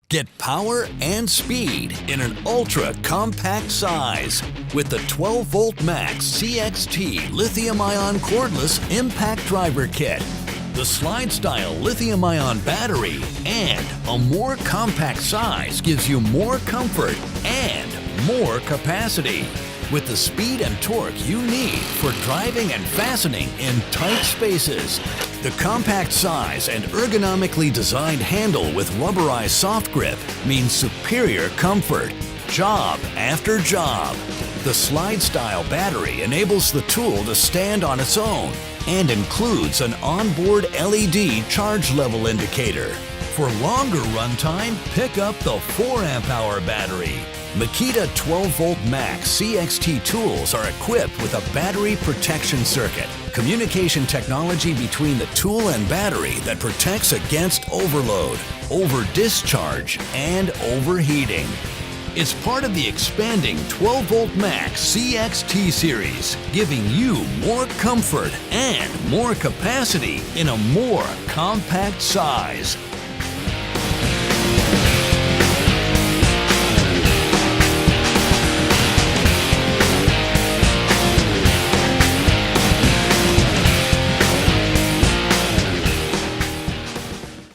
Get power and speed in an ultra-compact size with the 12-volt MAX CXT Lithium-Ion Cordless Impact Driver Kit. The slide-style lithium-ion battery and a more compact size gives you more comfort and more capacity with the speed and torque you need for driving and fastening in tight spaces. The compact size and ergonomically designed handle with rubberized soft grip means superior comfort, job after job. The slide-style battery enables the tool to stand on its own and includes an onboard LED charge level indicator. For longer runtime, pick up the 4-amp-hour battery. Makita 12-volt MAX CXT tools are equipped with a battery protection circuit, communication technology between the tool and battery that protects against overload, over-discharge, and overheating. It's part of the expanding 12-volt MAX CXT series, giving you more comfort and more capacity in a more compact size.